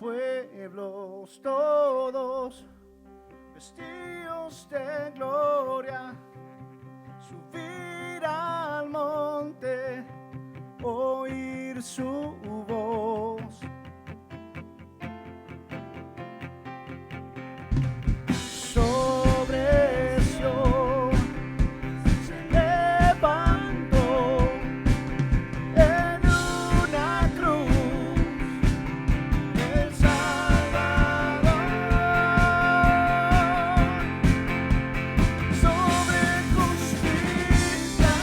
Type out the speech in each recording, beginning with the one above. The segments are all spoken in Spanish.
pueblos todos, vestidos de gloria, subir al monte, oír su voz. Sobre Sion se levantó en una cruz el Salvador. Sobre justicia,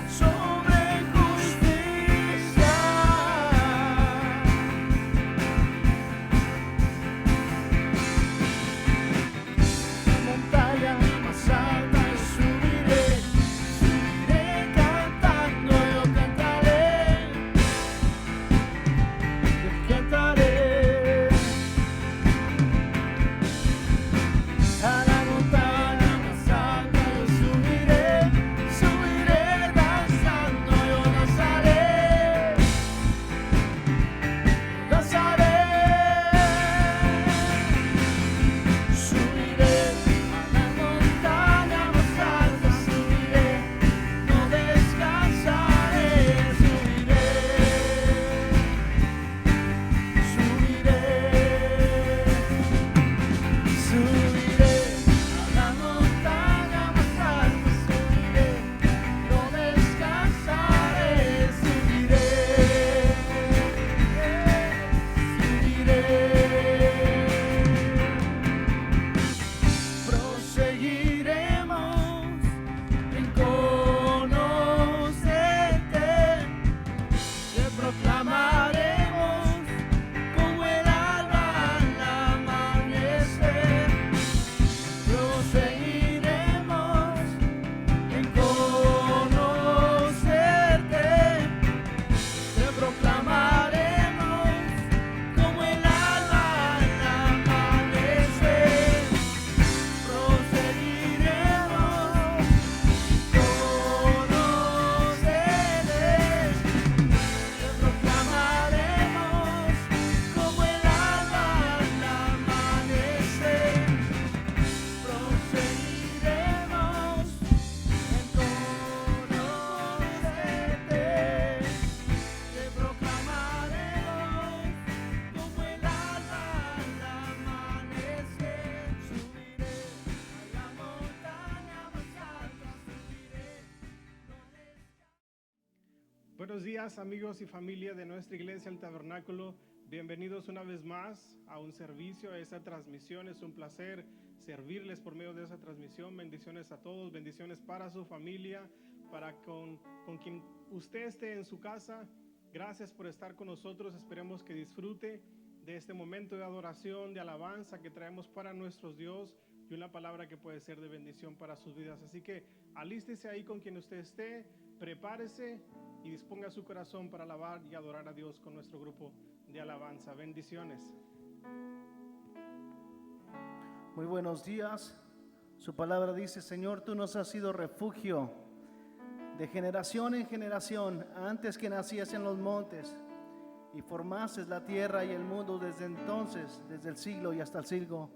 sobre justicia, montaña más alta y subiré, subiré cantando, yo cantaré, a la montaña más alta yo subiré, subiré danzando, yo danzaré, danzaré. Subiré a la montaña más alta, subiré, no descansaré, subiré, subiré, subiré a la montaña más alta, subiré, no descansaré, subiré, proseguiremos en conocerte, te proclamaremos como el alba al amanecer. Proseguiremos en conocerte, te proclamaremos como el alba al amanecer. Proseguiremos conocerte, te proclamaremos como el alba al amanecer. Proseguiremos en conocerte, te proclamaremos como el alba al amanecer. Subiré a la montaña más alta, subiré. Buenos días, amigos y familia de nuestra iglesia El Tabernáculo. Bienvenidos una vez más a un servicio, a esta transmisión. Es un placer servirles por medio de esa transmisión. Bendiciones a todos, bendiciones para su familia, para con quien usted esté en su casa. Gracias por estar con nosotros. Esperemos que disfrute de este momento de adoración, de alabanza que traemos para nuestro Dios y una palabra que puede ser de bendición para sus vidas. Así que alístese ahí con quien usted esté, prepárese y disponga su corazón para alabar y adorar a Dios con nuestro grupo de alabanza. Bendiciones. Muy buenos días. Su palabra dice: Señor, tú nos has sido refugio de generación en generación, antes que nacías en los montes y formases la tierra y el mundo. Desde entonces, desde el siglo y hasta el siglo,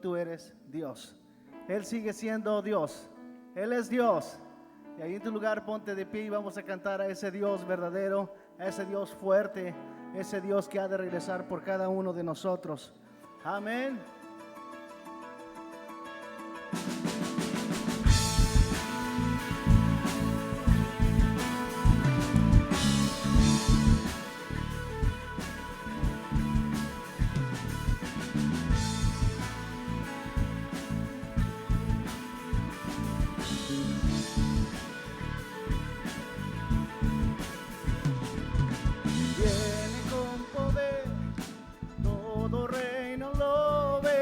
tú eres Dios. Él sigue siendo Dios. Él es Dios. Y ahí en tu lugar ponte de pie y vamos a cantar a ese Dios verdadero, a ese Dios fuerte, ese Dios que ha de regresar por cada uno de nosotros. Amén. Viene con poder, todo reino lo ve.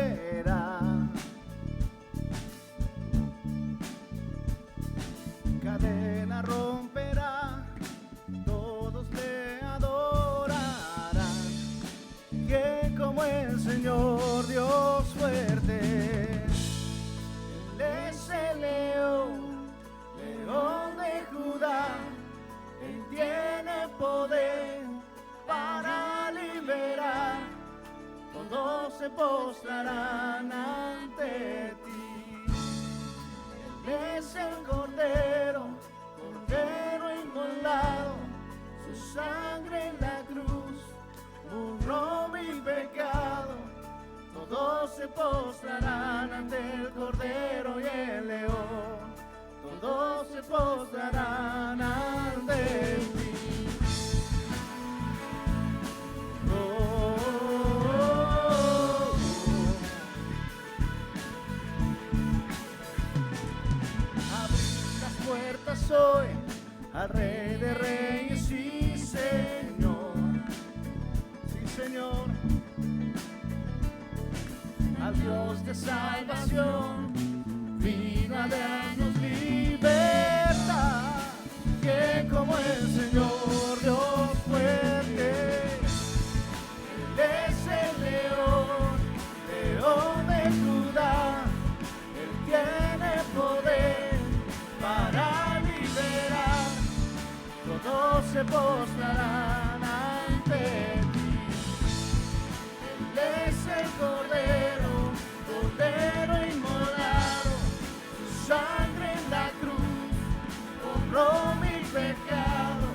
al Rey de Reyes, sí Señor, sí Señor, al Dios de salvación, vino a darnos libertad. Que como el Señor Dios fuerte, Él es el león, león de Judá, Él tiene poder para liberar, todos se postrarán ante ti. Él es el Cordero, Cordero inmolado, su sangre en la cruz borró mi pecado,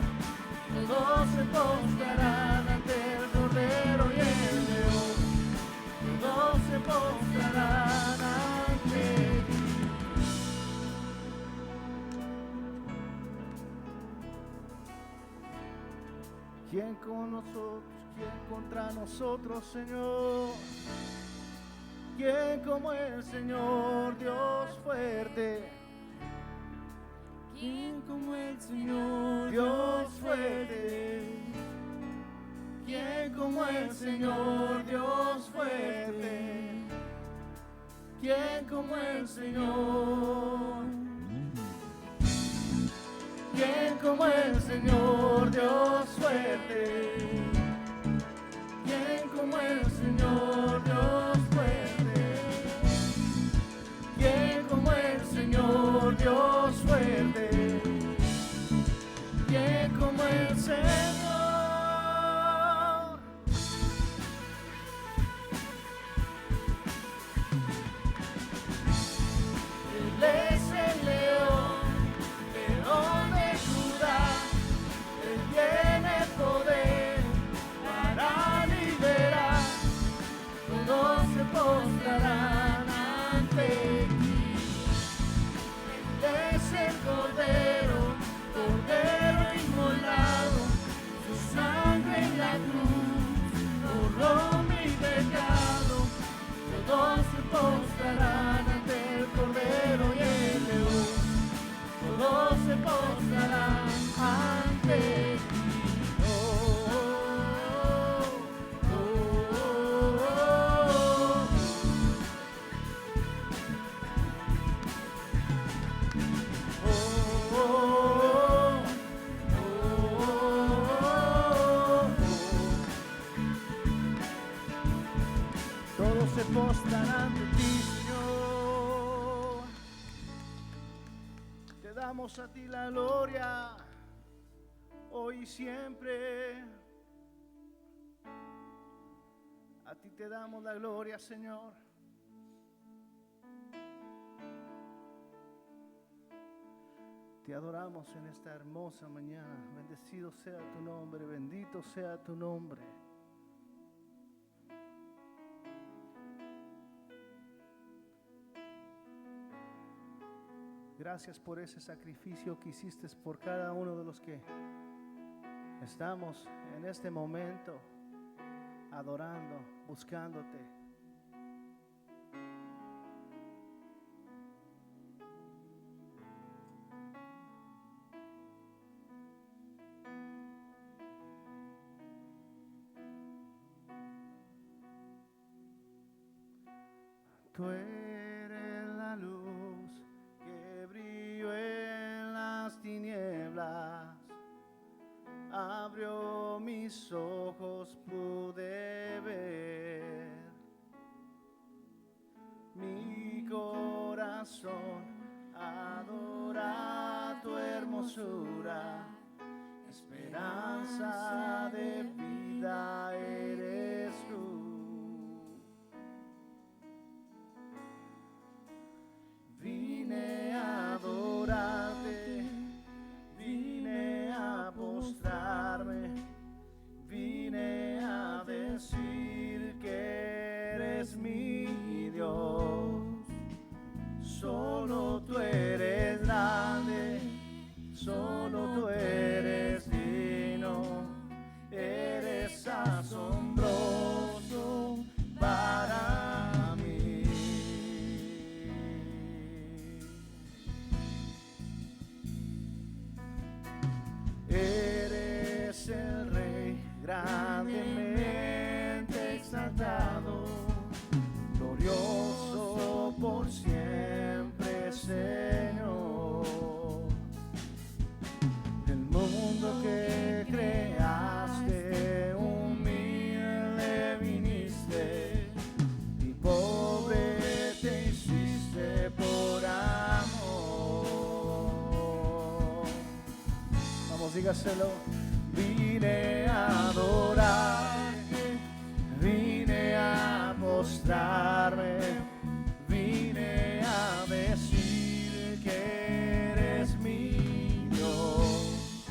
todos se postrarán ante el Cordero y el león, todos se postrarán ante ti. ¿Quién con nosotros? ¿Quién contra nosotros, Señor? ¿Quién como el Señor, Dios fuerte? ¿Quién como el Señor, Dios fuerte? ¿Quién como el Señor, Dios fuerte? ¿Quién como el Señor? ¿Quién como el Señor, Dios fuerte? ¿Quién como el Señor, Dios fuerte? ¿Quién como el Señor, Dios fuerte? ¿Quién como el Señor? Él es el león, león de Judá, Él tiene poder para liberar, todos se postrarán ante ti. Él es el Cordero, Cordero inmolado, su sangre en la cruz borró mi pecado, todos se postrarán ante el Cordero y el león, todos se postrarán ante ti. Oh, oh, oh, oh, oh. Todos se postrarán ante ti, Señor. Te damos a ti la gloria, hoy y siempre. A ti te damos la gloria, Señor. Te adoramos en esta hermosa mañana. Bendecido sea tu nombre, bendito sea tu nombre. Gracias por ese sacrificio que hiciste por cada uno de los que estamos en este momento adorando, buscándote. Tú eres la luz que brilló en las tinieblas, abrió mis ojos, pude ver. Mi corazón adora tu hermosura, esperanza de vida eres tú. Vine a adorarte, vine a postrarme, vine a decir que eres mi Dios. Solo tú eres grande, solo tú eres digno, eres asombroso para mí. Eres el Rey grandemente exaltado, glorioso por siempre, Señor. El mundo que creaste, humilde viniste, y pobre te hiciste por amor. Vamos, dígaselo. Vine a adorarte, vine a postrarme, vine a decir que eres mi Dios.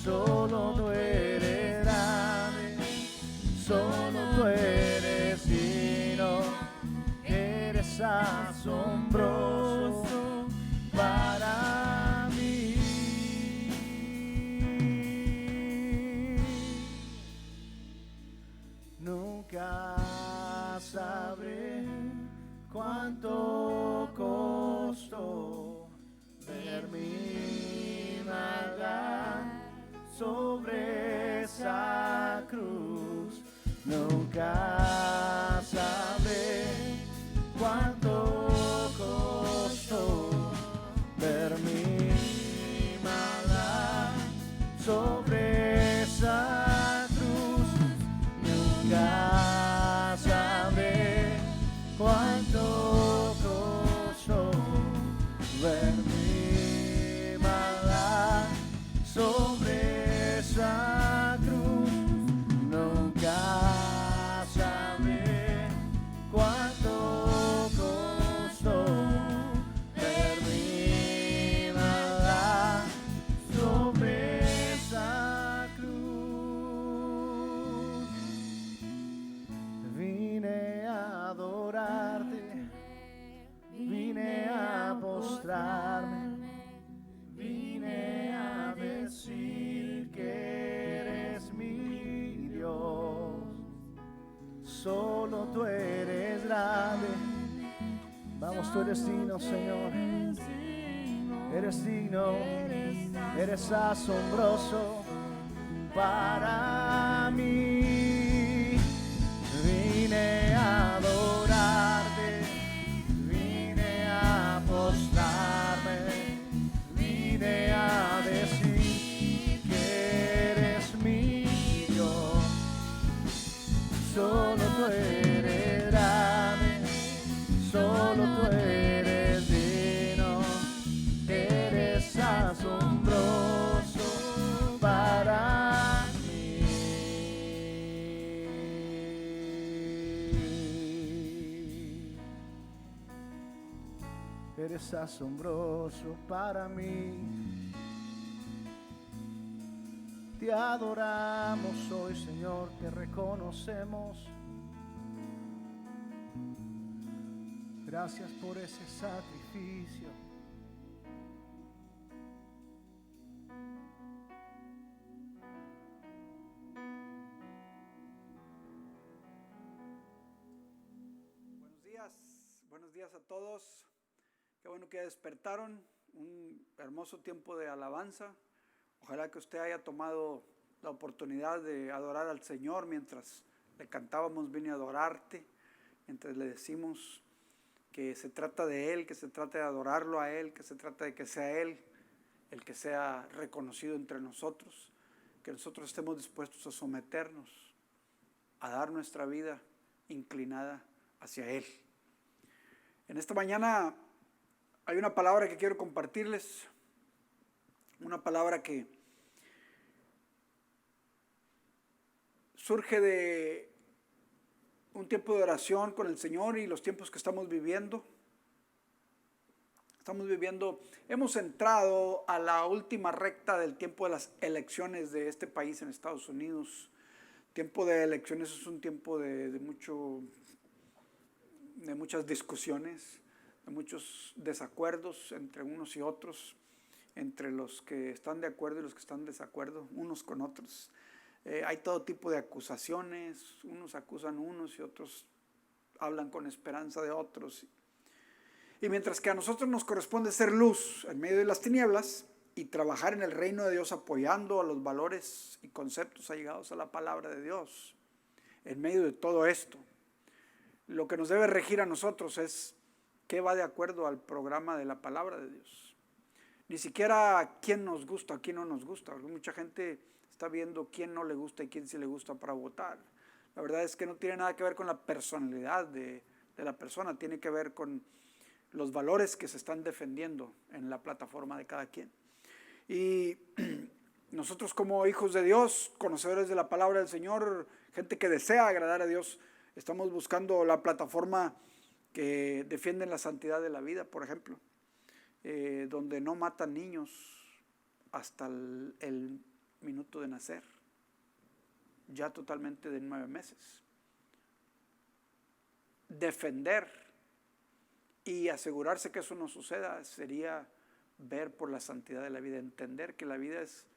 Solo tú eres grande, solo tú eres digno, eres asombroso para mí. Nunca sabré cuánto costó ver mi maldad sobre esa cruz. Nunca sabré cuánto costó ver mi maldad sobre esa cruz. Nunca sabré cuánto costó ver mi maldad sobre esa cruz. Nunca sabré cuánto costó ver mi maldad sobre esa cruz. Vine a adorarte, vine a postrarme, vine a decir que eres mi Dios. Solo tú eres grande. Vamos, tú eres digno, Señor. Eres digno, eres asombroso para mí. Vine a adorarte, vine a postrarme, vine a decir que eres mi Dios. Solo tú eres grande, solo tú eres digno, eres asombroso para mí. Eres asombroso para mí. Te adoramos hoy, Señor, te reconocemos. Gracias por ese sacrificio. Buenos días a todos. Qué bueno que despertaron. Un hermoso tiempo de alabanza. Ojalá que usted haya tomado la oportunidad de adorar al Señor mientras le cantábamos vine a adorarte, mientras le decimos que se trata de Él, que se trata de adorarlo a Él, que se trata de que sea Él el que sea reconocido entre nosotros, que nosotros estemos dispuestos a someternos, a dar nuestra vida inclinada hacia Él. En esta mañana hay una palabra que quiero compartirles, una palabra que surge de un tiempo de oración con el Señor y los tiempos que estamos viviendo. Hemos entrado a la última recta del tiempo de las elecciones de este país en Estados Unidos. Tiempo de elecciones es un tiempo de muchas discusiones, de muchos desacuerdos entre unos y otros, entre los que están de acuerdo y los que están de desacuerdo unos con otros. Hay todo tipo de acusaciones, unos acusan unos y otros hablan con esperanza de otros. Y mientras que a nosotros nos corresponde ser luz en medio de las tinieblas, y trabajar en el reino de Dios apoyando a los valores y conceptos allegados a la palabra de Dios. En medio de todo esto, lo que nos debe regir a nosotros es qué va de acuerdo al programa de la palabra de Dios. Ni siquiera quién nos gusta, quién no nos gusta. Mucha gente está viendo quién no le gusta y quién sí le gusta para votar. La verdad es que no tiene nada que ver con la personalidad de la persona, tiene que ver con los valores que se están defendiendo en la plataforma de cada quien. Y nosotros como hijos de Dios, conocedores de la palabra del Señor, gente que desea agradar a Dios, estamos buscando la plataforma que defiende la santidad de la vida, por ejemplo, donde no matan niños hasta el minuto de nacer, ya totalmente de 9 meses. Defender y asegurarse que eso no suceda sería ver por la santidad de la vida, entender que la vida es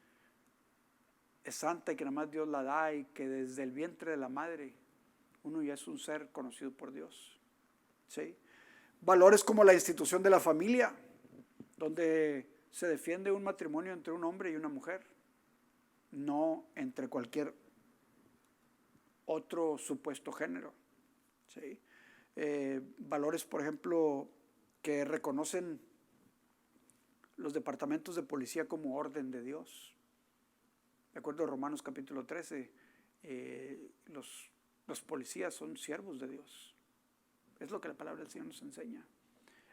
santa y que nada más Dios la da y que desde el vientre de la madre uno ya es un ser conocido por Dios. ¿Sí? Valores como la institución de la familia, donde se defiende un matrimonio entre un hombre y una mujer, no entre cualquier otro supuesto género. ¿Sí? Valores, por ejemplo, que reconocen los departamentos de policía como orden de Dios. De acuerdo a Romanos capítulo 13, los policías son siervos de Dios. Es lo que la palabra del Señor nos enseña.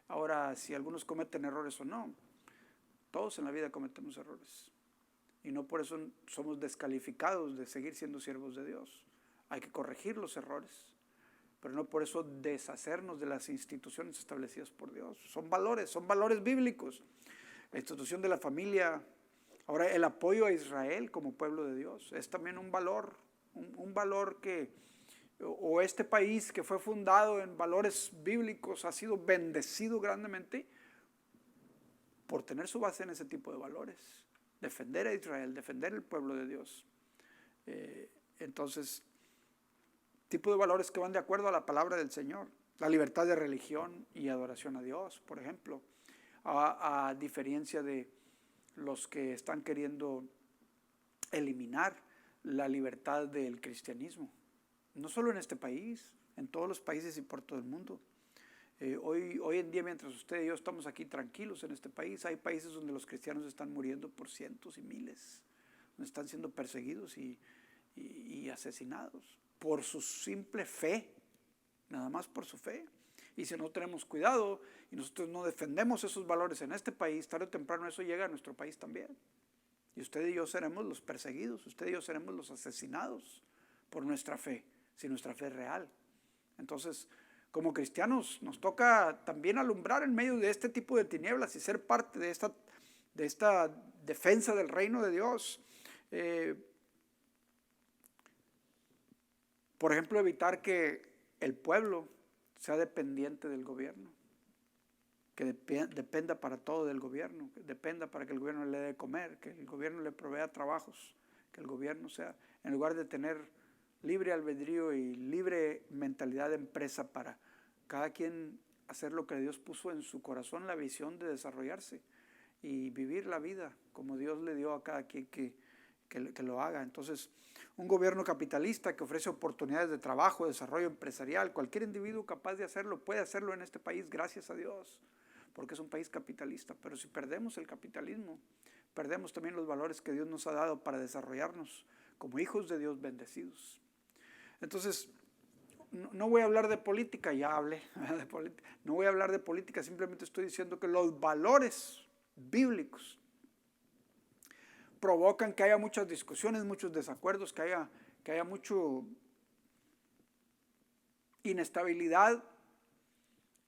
Ahora, si algunos cometen errores o no, todos en la vida cometemos errores. Y no por eso somos descalificados de seguir siendo siervos de Dios. Hay que corregir los errores, pero no por eso deshacernos de las instituciones establecidas por Dios. Son valores bíblicos. La institución de la familia. Ahora, el apoyo a Israel como pueblo de Dios es también un valor que, o este país que fue fundado en valores bíblicos, ha sido bendecido grandemente por tener su base en ese tipo de valores. Defender a Israel, defender el pueblo de Dios. Entonces, tipo de valores que van de acuerdo a la palabra del Señor. La libertad de religión y adoración a Dios, por ejemplo, a diferencia de los que están queriendo eliminar la libertad del cristianismo. No solo en este país, en todos los países y por todo el mundo. Hoy en día, mientras usted y yo estamos aquí tranquilos en este país, hay países donde los cristianos están muriendo por cientos y miles, donde están siendo perseguidos y asesinados por su simple fe, nada más por su fe. Y si no tenemos cuidado y nosotros no defendemos esos valores en este país, tarde o temprano eso llega a nuestro país también. Y usted y yo seremos los perseguidos, usted y yo seremos los asesinados por nuestra fe, si nuestra fe es real. Entonces, como cristianos nos toca también alumbrar en medio de este tipo de tinieblas y ser parte de esta defensa del reino de Dios. Por ejemplo, evitar que el pueblo sea dependiente del gobierno, que dependa para todo del gobierno, que dependa para que el gobierno le dé de comer, que el gobierno le provea trabajos, que el gobierno sea, en lugar de tener libre albedrío y libre mentalidad de empresa para cada quien hacer lo que Dios puso en su corazón, la visión de desarrollarse y vivir la vida como Dios le dio a cada quien que lo haga. Entonces, un gobierno capitalista que ofrece oportunidades de trabajo, desarrollo empresarial, cualquier individuo capaz de hacerlo puede hacerlo en este país, gracias a Dios, porque es un país capitalista. Pero si perdemos el capitalismo, perdemos también los valores que Dios nos ha dado para desarrollarnos como hijos de Dios bendecidos. Entonces, no voy a hablar de política, ya hablé de política. No voy a hablar de política, simplemente estoy diciendo que los valores bíblicos provocan que haya muchas discusiones, muchos desacuerdos, que haya mucho inestabilidad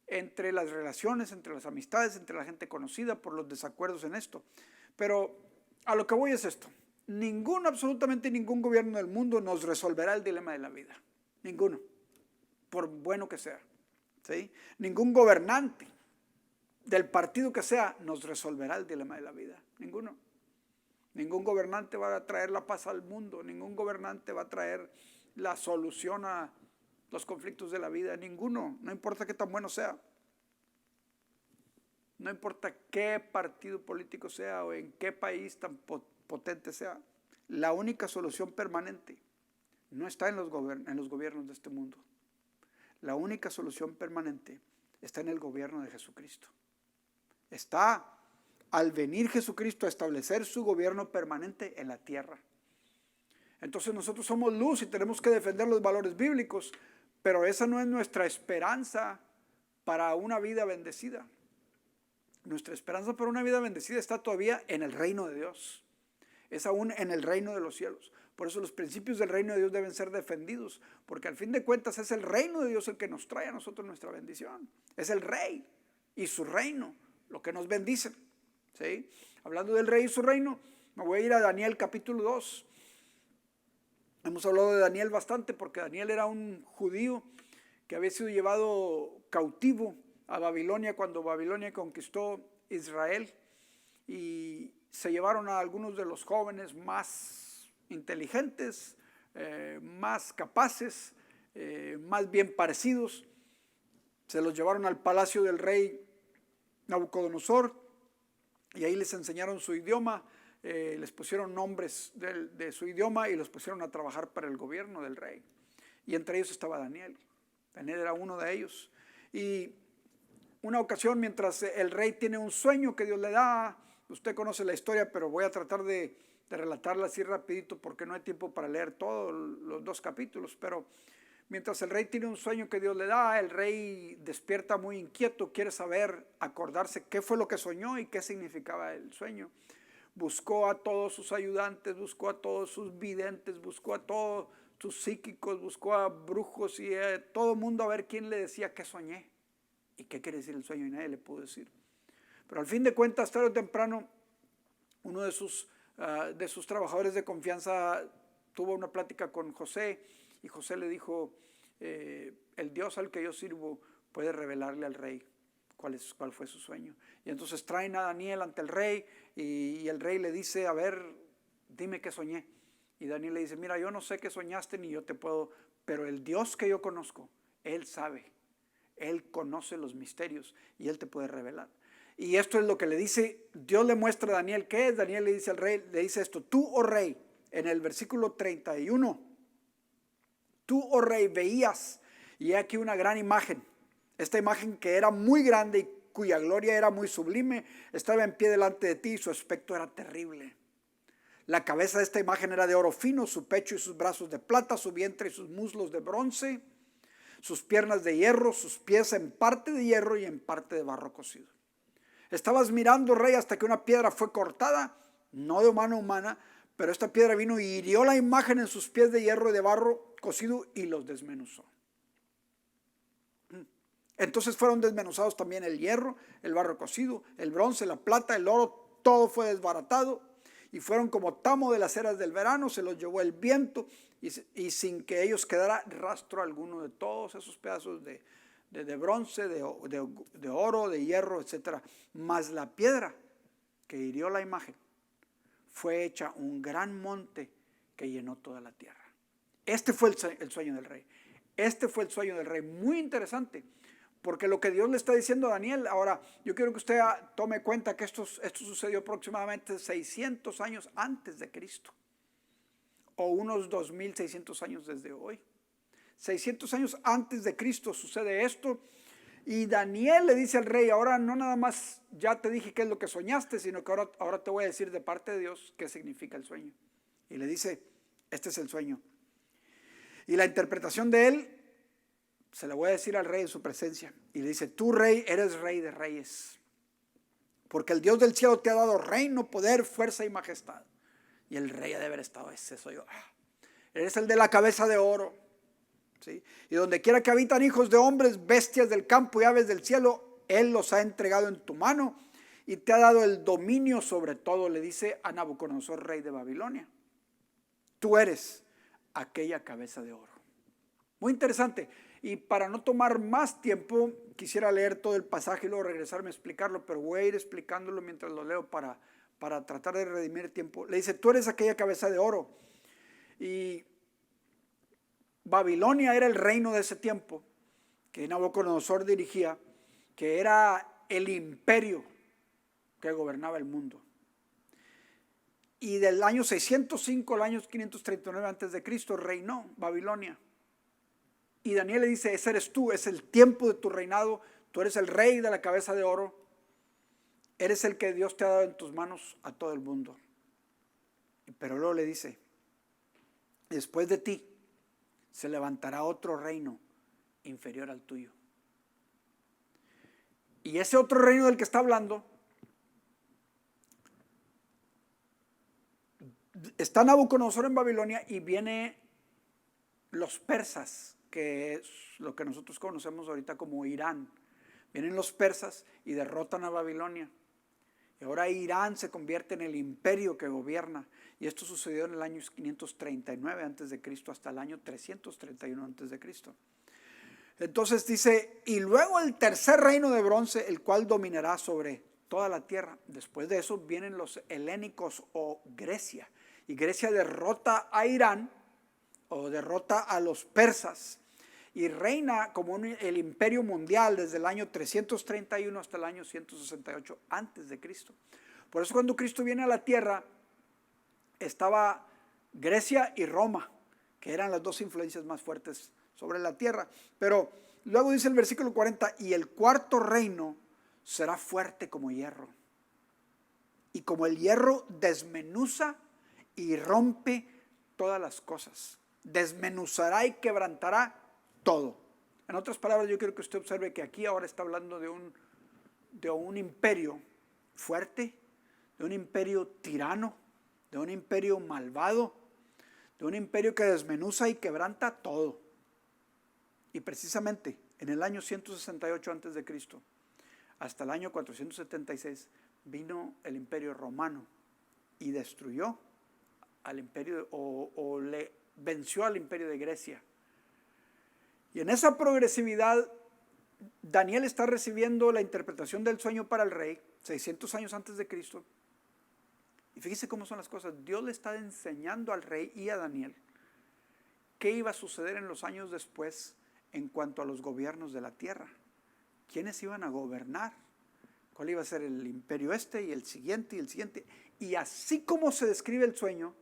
entre las relaciones, entre las amistades, entre la gente conocida por los desacuerdos en esto. Pero a lo que voy es esto: absolutamente ningún gobierno del mundo nos resolverá el dilema de la vida. Ninguno, por bueno que sea. ¿Sí? Ningún gobernante del partido que sea nos resolverá el dilema de la vida. Ninguno. Ningún gobernante va a traer la paz al mundo. Ningún gobernante va a traer la solución a los conflictos de la vida. Ninguno, no importa qué tan bueno sea. no importa qué partido político sea o en qué país tan potente sea, la única solución permanente no está en los gobiernos de este mundo. La única solución permanente está en el gobierno de Jesucristo. Está al venir Jesucristo a establecer su gobierno permanente en la tierra. Entonces nosotros somos luz y tenemos que defender los valores bíblicos, pero esa no es nuestra esperanza para una vida bendecida. Nuestra esperanza para una vida bendecida está todavía en el reino de Dios. Es aún en el reino de los cielos. Por eso los principios del reino de Dios deben ser defendidos, porque al fin de cuentas es el reino de Dios el que nos trae a nosotros nuestra bendición. Es el rey y su reino lo que nos bendice. ¿Sí? Hablando del rey y su reino, me voy a ir a Daniel capítulo 2. Hemos hablado de Daniel bastante porque Daniel era un judío que había sido llevado cautivo a Babilonia cuando Babilonia conquistó Israel, y se llevaron a algunos de los jóvenes más inteligentes, más capaces, más bien parecidos. Se los llevaron al palacio del rey Nabucodonosor y ahí les enseñaron su idioma, les pusieron nombres de su idioma y los pusieron a trabajar para el gobierno del rey. Y entre ellos estaba Daniel. Daniel era uno de ellos. Y una ocasión, mientras el rey tiene un sueño que Dios le da, usted conoce la historia, pero voy a tratar de relatarla así rapidito porque no hay tiempo para leer todos los 2 capítulos, pero mientras el rey tiene un sueño que Dios le da, el rey despierta muy inquieto, quiere saber, acordarse qué fue lo que soñó y qué significaba el sueño. Buscó a todos sus ayudantes, buscó a todos sus videntes, buscó a todos sus psíquicos, buscó a brujos y a todo el mundo a ver quién le decía qué soñé y qué quiere decir el sueño, y nadie le pudo decir. Pero al fin de cuentas, tarde o temprano, uno de sus trabajadores de confianza tuvo una plática con José, y José le dijo, el Dios al que yo sirvo puede revelarle al rey cuál fue su sueño. Y entonces traen a Daniel ante el rey, y el rey le dice, a ver, dime qué soñé. Y Daniel le dice, mira, yo no sé qué soñaste ni yo te puedo, pero el Dios que yo conozco, Él sabe, Él conoce los misterios y Él te puede revelar. Y esto es lo que le dice, Dios le muestra a Daniel qué es. Daniel le dice al rey, le dice esto, tú, oh rey, en el versículo 31, tú, oh rey, veías, y he aquí una gran imagen. Esta imagen que era muy grande y cuya gloria era muy sublime, estaba en pie delante de ti y su aspecto era terrible. La cabeza de esta imagen era de oro fino, su pecho y sus brazos de plata, su vientre y sus muslos de bronce, sus piernas de hierro, sus pies en parte de hierro y en parte de barro cocido. Estabas mirando, rey, hasta que una piedra fue cortada, no de mano humana, pero esta piedra vino y hirió la imagen en sus pies de hierro y de barro cocido y los desmenuzó. Entonces fueron desmenuzados también el hierro, el barro cocido, el bronce, la plata, el oro, todo fue desbaratado y fueron como tamo de las eras del verano, se los llevó el viento y sin que ellos quedara rastro alguno de todos esos pedazos de bronce, de oro, de hierro, etc. Mas la piedra que hirió la imagen fue hecha un gran monte que llenó toda la tierra. Este fue el sueño del rey. Este fue el sueño del rey. Muy interesante, porque lo que Dios le está diciendo a Daniel, ahora yo quiero que usted tome cuenta que esto sucedió aproximadamente 600 años antes de Cristo, o unos 2600 años desde hoy. 600 años antes de Cristo sucede esto, y Daniel le dice al rey, ahora no nada más ya te dije qué es lo que soñaste, sino que ahora te voy a decir de parte de Dios qué significa el sueño. Y le dice, este es el sueño. Y la interpretación de él se la voy a decir al rey en su presencia. Y le dice, tú, rey, eres rey de reyes, porque el Dios del cielo te ha dado reino, poder, fuerza y majestad. Y el rey ha de haber estado, ese soy yo. Eres el de la cabeza de oro. ¿Sí? Y donde quiera que habitan hijos de hombres, bestias del campo y aves del cielo, Él los ha entregado en tu mano y te ha dado el dominio sobre todo, le dice a Nabucodonosor, rey de Babilonia. Tú eres aquella cabeza de oro. Muy interesante. Y para no tomar más tiempo, quisiera leer todo el pasaje y luego regresarme a explicarlo, pero voy a ir explicándolo mientras lo leo para tratar de redimir tiempo. Le dice, tú eres aquella cabeza de oro. Y Babilonia era el reino de ese tiempo que Nabucodonosor dirigía, que era el imperio que gobernaba el mundo. Y del año 605 al año 539 antes de Cristo reinó Babilonia. Y Daniel le dice, ese eres tú, es el tiempo de tu reinado, tú eres el rey de la cabeza de oro, eres el que Dios te ha dado en tus manos a todo el mundo. Pero luego le dice, después de ti se levantará otro reino inferior al tuyo. Y ese otro reino del que está hablando, está Nabucodonosor en Babilonia y viene los persas, que es lo que nosotros conocemos ahorita como Irán. Vienen los persas y derrotan a Babilonia. Y ahora Irán se convierte en el imperio que gobierna. Y esto sucedió en el año 539 a.C. hasta el año 331 a.C. Entonces dice, y luego el tercer reino de bronce, el cual dominará sobre toda la tierra. Después de eso vienen los helénicos o Grecia. Y Grecia derrota a Irán o derrota a los persas. Y reina como el imperio mundial desde el año 331 hasta el año 168 antes de Cristo. Por eso cuando Cristo viene a la tierra, estaba Grecia y Roma, que eran las dos influencias más fuertes sobre la tierra. Pero luego dice el versículo 40, y el cuarto reino será fuerte como hierro. Y como el hierro desmenuza y rompe todas las cosas. Desmenuzará y quebrantará todo. En otras palabras, yo quiero que usted observe que aquí ahora está hablando de un imperio fuerte, de un imperio tirano, de un imperio malvado, de un imperio que desmenuza y quebranta todo. Y precisamente en el año 168 a.C. hasta el año 476 vino el imperio romano y destruyó al imperio o le venció al imperio de Grecia. Y en esa progresividad, Daniel está recibiendo la interpretación del sueño para el rey, 600 años antes de Cristo. Y fíjese cómo son las cosas. Dios le está enseñando al rey y a Daniel qué iba a suceder en los años después en cuanto a los gobiernos de la tierra. ¿Quiénes iban a gobernar? ¿Cuál iba a ser el imperio este y el siguiente y el siguiente? Y así como se describe el sueño,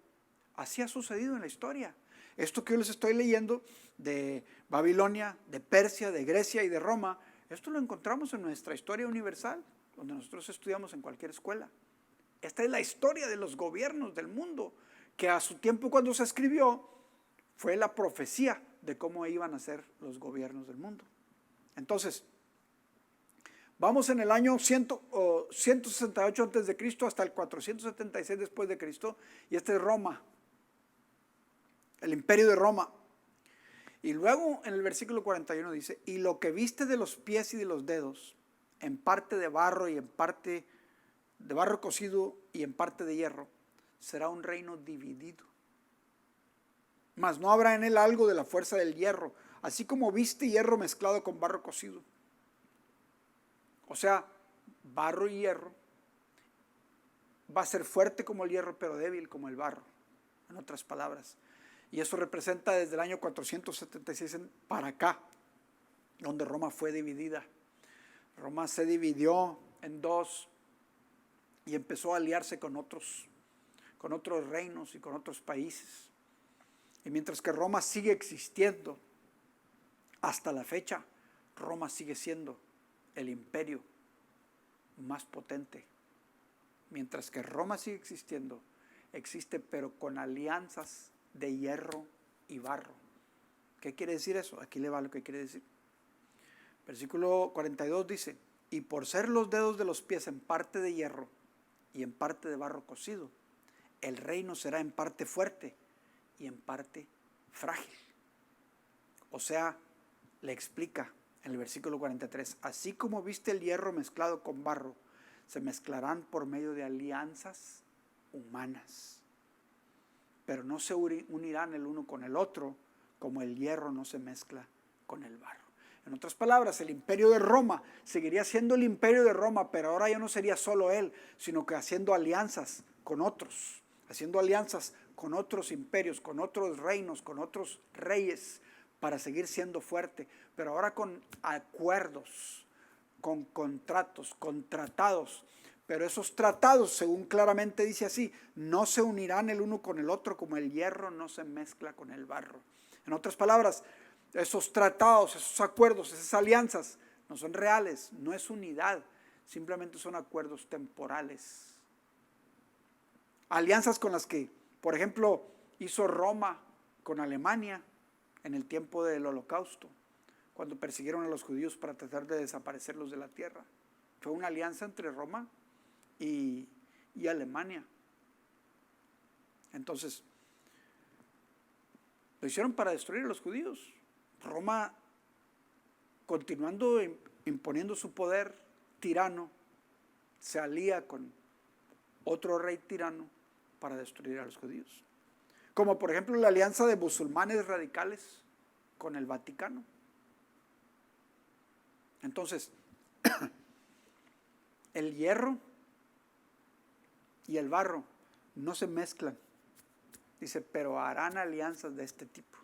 así ha sucedido en la historia. Esto que yo les estoy leyendo de Babilonia, de Persia, de Grecia y de Roma, esto lo encontramos en nuestra historia universal, donde nosotros estudiamos en cualquier escuela. Esta es la historia de los gobiernos del mundo, que a su tiempo cuando se escribió, fue la profecía de cómo iban a ser los gobiernos del mundo. Entonces, vamos en el año 168 a.C. hasta el 476 después de Cristo, y este es Roma, el imperio de Roma. Y luego en el versículo 41 dice, y lo que viste de los pies y de los dedos, en parte de barro y en parte de barro cocido y en parte de hierro, será un reino dividido. Mas no habrá en él algo de la fuerza del hierro, así como viste hierro mezclado con barro cocido. O sea, barro y hierro va a ser fuerte como el hierro, pero débil como el barro, en otras palabras. Y eso representa desde el año 476 para acá, donde Roma fue dividida. Roma se dividió en dos y empezó a aliarse con otros reinos y con otros países. Y mientras que Roma sigue existiendo hasta la fecha, Roma sigue siendo el imperio más potente. Mientras que Roma sigue existiendo, existe pero con alianzas de hierro y barro. ¿Qué quiere decir eso? Aquí le va lo que quiere decir. Versículo 42 dice, y por ser los dedos de los pies en parte de hierro y en parte de barro cocido, el reino será en parte fuerte y en parte frágil. O sea, le explica en el versículo 43, así como viste el hierro mezclado con barro, se mezclarán por medio de alianzas humanas, pero no se unirán el uno con el otro, como el hierro no se mezcla con el barro. En otras palabras, el imperio de Roma seguiría siendo el imperio de Roma, pero ahora ya no sería solo él, sino que haciendo alianzas con otros, haciendo alianzas con otros imperios, con otros reinos, con otros reyes, para seguir siendo fuerte, pero ahora con acuerdos, con contratos, contratados. Pero esos tratados, según claramente dice así, no se unirán el uno con el otro como el hierro no se mezcla con el barro. En otras palabras, esos tratados, esos acuerdos, esas alianzas no son reales, no es unidad, simplemente son acuerdos temporales. Alianzas con las que, por ejemplo, hizo Roma con Alemania en el tiempo del Holocausto, cuando persiguieron a los judíos para tratar de desaparecerlos de la tierra. Fue una alianza entre Roma y Alemania. Entonces, lo hicieron para destruir a los judíos. Roma, continuando imponiendo su poder tirano, se alía con otro rey tirano para destruir a los judíos. Como por ejemplo la alianza de musulmanes radicales con el Vaticano. Entonces, el hierro y el barro no se mezclan. Dice, pero harán alianzas de este tipo.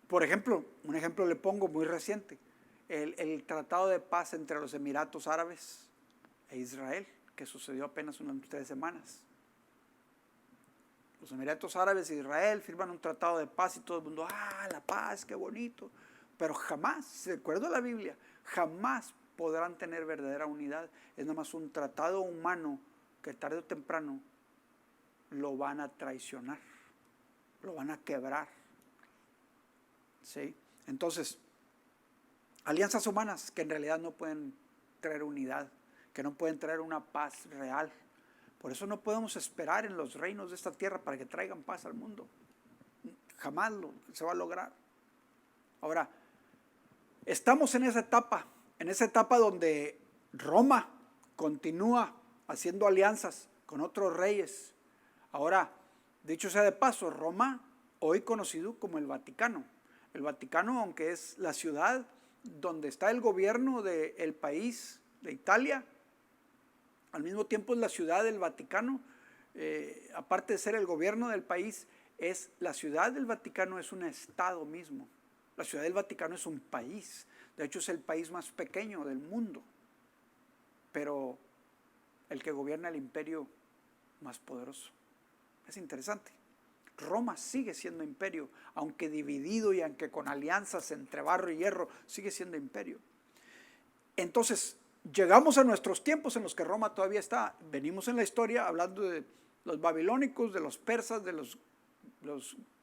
Por ejemplo, un ejemplo le pongo muy reciente, el tratado de paz entre los Emiratos Árabes e Israel, que sucedió apenas unas 3 semanas. Los Emiratos Árabes e Israel firman un tratado de paz y todo el mundo, la paz, qué bonito. Pero jamás, de acuerdo a la Biblia, jamás podrán tener verdadera unidad. Es nada más un tratado humano que tarde o temprano lo van a traicionar, lo van a quebrar. ¿Sí? Entonces, alianzas humanas que en realidad no pueden traer unidad, que no pueden traer una paz real. Por eso no podemos esperar en los reinos de esta tierra para que traigan paz al mundo. Jamás se va a lograr. Ahora, estamos en esa etapa donde Roma continúa haciendo alianzas con otros reyes. Ahora, dicho sea de paso, Roma, hoy conocido como el Vaticano. El Vaticano, aunque es la ciudad donde está el gobierno del país de Italia, al mismo tiempo es la ciudad del Vaticano, aparte de ser el gobierno del país, la ciudad del Vaticano es un estado mismo. La ciudad del Vaticano es un país, de hecho es el país más pequeño del mundo, pero el que gobierna el imperio más poderoso. Es interesante. Roma sigue siendo imperio, aunque dividido y aunque con alianzas entre barro y hierro, sigue siendo imperio. Entonces, llegamos a nuestros tiempos en los que Roma todavía está. Venimos en la historia hablando de los babilónicos, de los persas, de los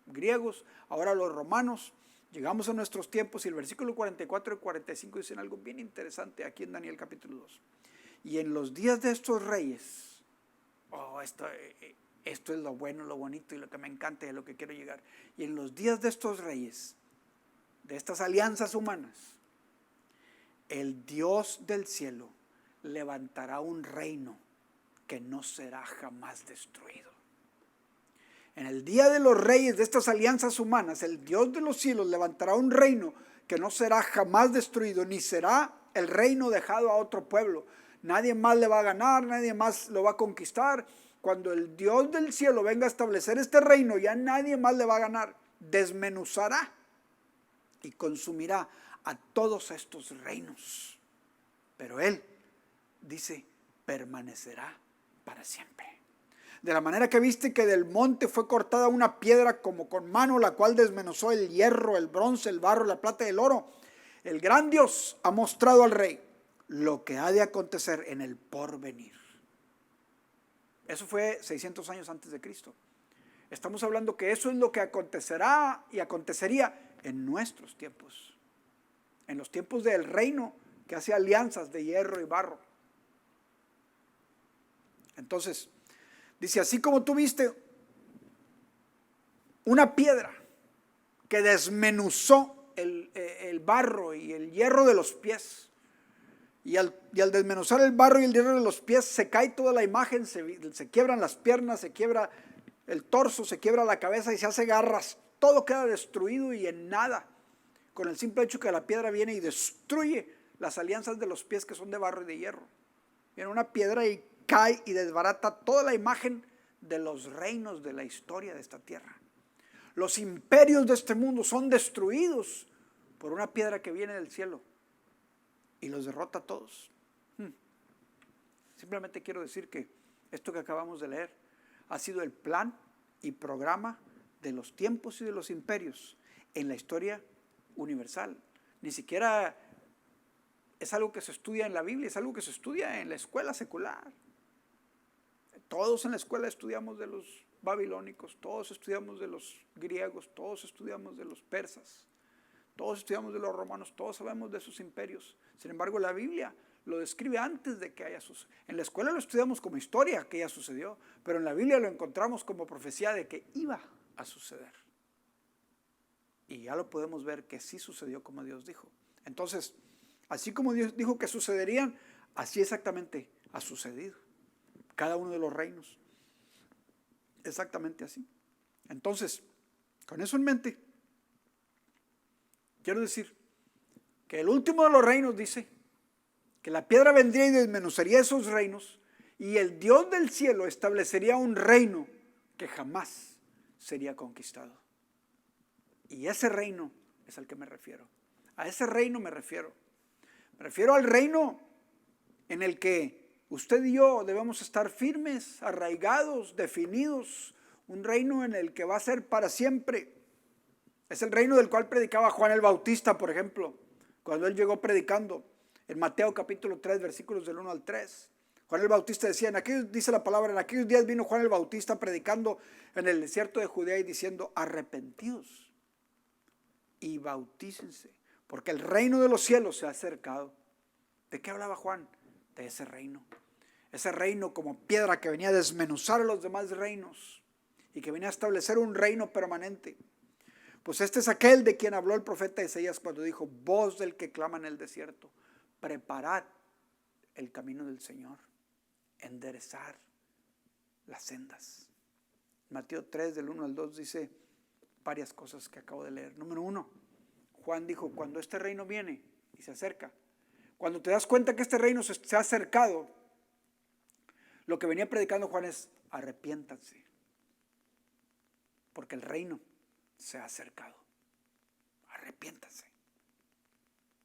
griegos, ahora los romanos. Llegamos a nuestros tiempos y el versículo 44 y 45 dicen algo bien interesante aquí en Daniel capítulo 2. Y en los días de estos reyes, esto es lo bueno, lo bonito y lo que me encanta y a lo que quiero llegar. Y en los días de estos reyes, de estas alianzas humanas, el Dios del cielo levantará un reino que no será jamás destruido. En el día de los reyes de estas alianzas humanas, el Dios de los cielos levantará un reino que no será jamás destruido, ni será el reino dejado a otro pueblo. Nadie más le va a ganar, nadie más lo va a conquistar. Cuando el Dios del cielo venga a establecer este reino, ya nadie más le va a ganar. Desmenuzará y consumirá a todos estos reinos. Pero Él, dice, permanecerá para siempre. De la manera que viste que del monte fue cortada una piedra como con mano, la cual desmenuzó el hierro, el bronce, el barro, la plata y el oro. El gran Dios ha mostrado al rey lo que ha de acontecer en el porvenir. Eso fue 600 años antes de Cristo. Estamos hablando que eso es lo que acontecerá y acontecería en nuestros tiempos. En los tiempos del reino que hace alianzas de hierro y barro. Entonces, dice, así como tú viste una piedra que desmenuzó el barro y el hierro de los pies. Y al desmenuzar el barro y el hierro de los pies, se cae toda la imagen, se quiebran las piernas, se quiebra el torso, se quiebra la cabeza y se hace garras. Todo queda destruido y en nada. Con el simple hecho que la piedra viene y destruye las alianzas de los pies que son de barro y de hierro. Viene una piedra y cae y desbarata toda la imagen de los reinos de la historia de esta tierra. Los imperios de este mundo son destruidos por una piedra que viene del cielo y los derrota a todos. Simplemente quiero decir que esto que acabamos de leer ha sido el plan y programa de los tiempos y de los imperios en la historia universal. Ni siquiera es algo que se estudia en la Biblia, es algo que se estudia en la escuela secular. Todos en la escuela estudiamos de los babilónicos, todos estudiamos de los griegos, todos estudiamos de los persas, todos estudiamos de los romanos, todos sabemos de sus imperios. Sin embargo, la Biblia lo describe antes de que haya sucedido. En la escuela lo estudiamos como historia que ya sucedió, pero en la Biblia lo encontramos como profecía de que iba a suceder. Y ya lo podemos ver que sí sucedió como Dios dijo. Entonces, así como Dios dijo que sucederían, así exactamente ha sucedido. Cada uno de los reinos. Exactamente así. Entonces, con eso en mente, quiero decir que el último de los reinos dice que la piedra vendría y desmenuzaría esos reinos y el Dios del cielo establecería un reino que jamás sería conquistado. Y ese reino es al que me refiero. A ese reino me refiero. Me refiero al reino en el que usted y yo debemos estar firmes, arraigados, definidos. Un reino en el que va a ser para siempre. Es el reino del cual predicaba Juan el Bautista, por ejemplo, cuando él llegó predicando en Mateo capítulo 3, versículos del 1 al 3. Juan el Bautista decía, dice la palabra, en aquellos días vino Juan el Bautista predicando en el desierto de Judea y diciendo, arrepentíos y bautícense, porque el reino de los cielos se ha acercado. ¿De qué hablaba Juan? De ese reino. Ese reino como piedra que venía a desmenuzar a los demás reinos y que venía a establecer un reino permanente. Pues este es aquel de quien habló el profeta Isaías cuando dijo, voz del que clama en el desierto, preparad el camino del Señor, enderezar las sendas. Mateo 3 del 1 al 2 dice varias cosas que acabo de leer. Número 1, Juan dijo, cuando este reino viene y se acerca, cuando te das cuenta que este reino se ha acercado, lo que venía predicando Juan es, arrepiéntanse, porque el reino se ha acercado. Arrepiéntanse,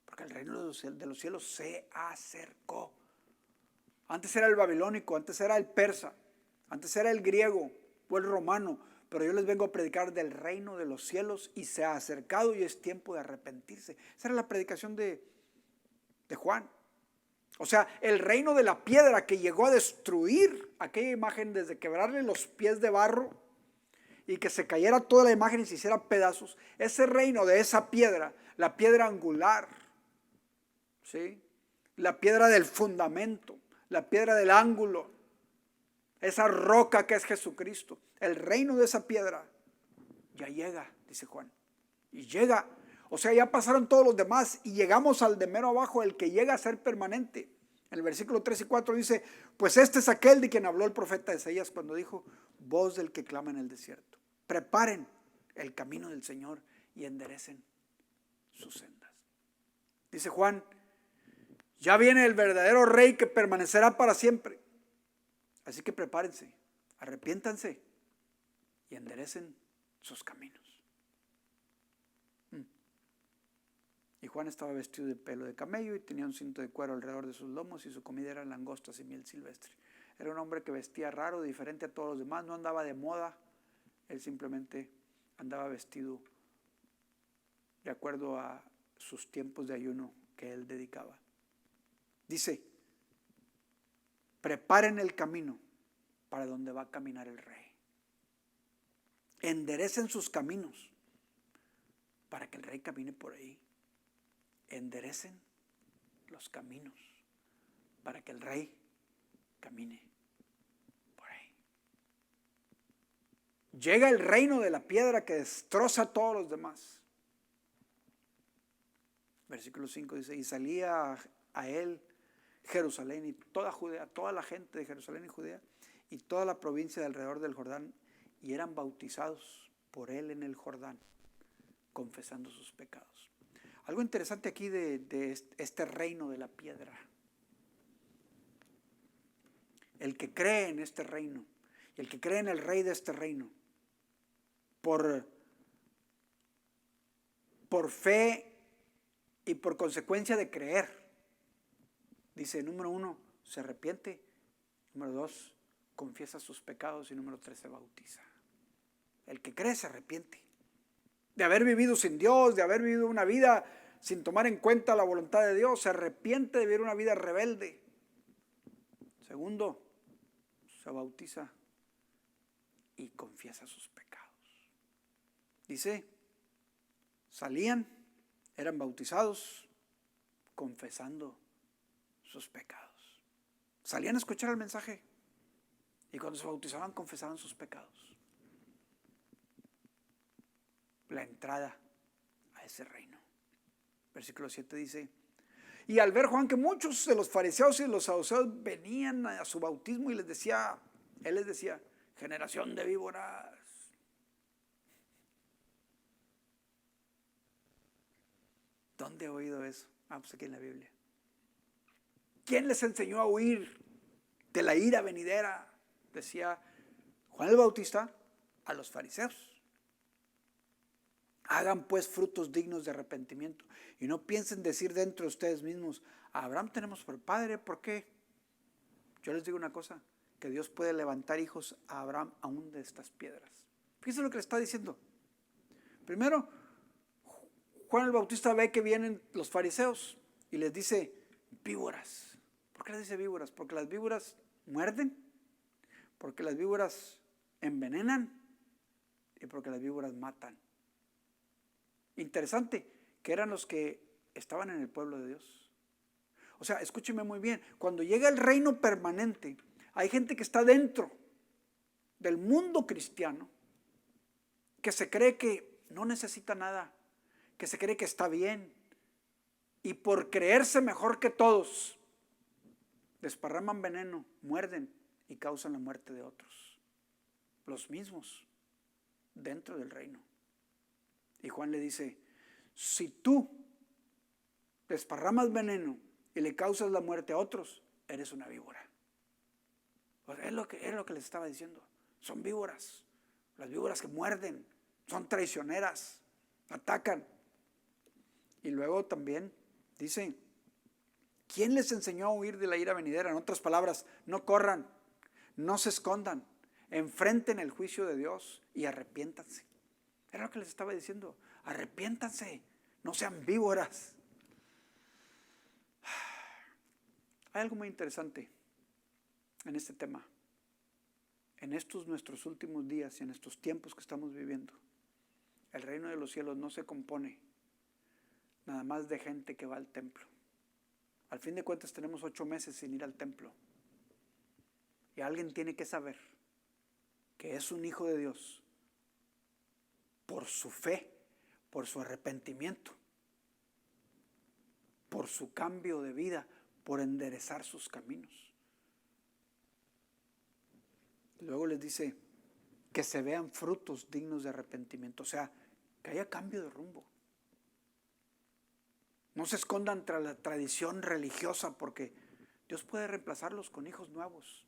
porque el reino de los cielos se acercó. Antes era el babilónico, antes era el persa, antes era el griego o el romano, pero yo les vengo a predicar del reino de los cielos y se ha acercado y es tiempo de arrepentirse. Esa era la predicación de Juan. O sea, el reino de la piedra que llegó a destruir aquella imagen desde quebrarle los pies de barro y que se cayera toda la imagen y se hiciera pedazos. Ese reino de esa piedra, la piedra angular, ¿sí? La piedra del fundamento, la piedra del ángulo, esa roca que es Jesucristo, el reino de esa piedra ya llega, dice Juan, y llega. O sea, ya pasaron todos los demás y llegamos al de mero abajo, el que llega a ser permanente. En el versículo 3 y 4 dice, pues este es aquel de quien habló el profeta Isaías cuando dijo, voz del que clama en el desierto. Preparen el camino del Señor y enderecen sus sendas. Dice Juan, ya viene el verdadero rey que permanecerá para siempre. Así que prepárense, arrepiéntanse y enderecen sus caminos. Y Juan estaba vestido de pelo de camello y tenía un cinto de cuero alrededor de sus lomos y su comida era langostas y miel silvestre. Era un hombre que vestía raro, diferente a todos los demás, no andaba de moda, él simplemente andaba vestido de acuerdo a sus tiempos de ayuno que él dedicaba. Dice, preparen el camino para donde va a caminar el rey. Enderecen sus caminos para que el rey camine por ahí. Enderecen los caminos para que el rey camine por ahí. Llega el reino de la piedra que destroza a todos los demás. Versículo 5 dice, y salía a él Jerusalén y toda Judea, toda la gente de Jerusalén y Judea y toda la provincia de alrededor del Jordán y eran bautizados por él en el Jordán, confesando sus pecados. Algo interesante aquí de este reino de la piedra. El que cree en este reino, el que cree en el rey de este reino, por fe y por consecuencia de creer, Dice, número 1, se arrepiente. Número 2, confiesa sus pecados. Y número 3, se bautiza. El que cree se arrepiente de haber vivido sin Dios, de haber vivido una vida sin tomar en cuenta la voluntad de Dios. Se arrepiente de vivir una vida rebelde. Segundo, se bautiza y confiesa sus pecados. Dice, salían, eran bautizados, confesando sus pecados. Salían a escuchar el mensaje y cuando se bautizaban confesaban sus pecados. La entrada a ese reino. Versículo 7 dice, y al ver Juan que muchos de los fariseos y de los saduceos venían a su bautismo y él les decía, generación de víboras. ¿Dónde he oído eso? Pues aquí en la Biblia. ¿Quién les enseñó a huir de la ira venidera? Decía Juan el Bautista a los fariseos. Hagan pues frutos dignos de arrepentimiento y no piensen decir dentro de ustedes mismos, a Abraham tenemos por padre, ¿por qué? Yo les digo una cosa, que Dios puede levantar hijos a Abraham aún de estas piedras. Fíjense lo que le está diciendo. Primero, Juan el Bautista ve que vienen los fariseos y les dice víboras. ¿Por qué les dice víboras? Porque las víboras muerden, porque las víboras envenenan y porque las víboras matan. Interesante, que eran los que estaban en el pueblo de Dios. O sea, escúcheme muy bien, cuando llega el reino permanente, hay gente que está dentro del mundo cristiano, que se cree que no necesita nada, que se cree que está bien, y por creerse mejor que todos, desparraman veneno, muerden y causan la muerte de otros. Los mismos, dentro del reino. Y Juan le dice, si tú desparramas veneno y le causas la muerte a otros, eres una víbora. Pues es lo que les estaba diciendo. Son víboras. Las víboras que muerden, son traicioneras, atacan. Y luego también dice, ¿quién les enseñó a huir de la ira venidera? En otras palabras, no corran, no se escondan, enfrenten el juicio de Dios y arrepiéntanse. Era lo que les estaba diciendo. Arrepiéntanse, no sean víboras. Hay algo muy interesante en este tema. En estos nuestros últimos días y en estos tiempos que estamos viviendo, el reino de los cielos no se compone nada más de gente que va al templo. Al fin de cuentas tenemos 8 meses sin ir al templo. Y alguien tiene que saber que es un hijo de Dios por su fe, por su arrepentimiento, por su cambio de vida, por enderezar sus caminos. Luego les dice que se vean frutos dignos de arrepentimiento, o sea, que haya cambio de rumbo. No se escondan tras la tradición religiosa porque Dios puede reemplazarlos con hijos nuevos.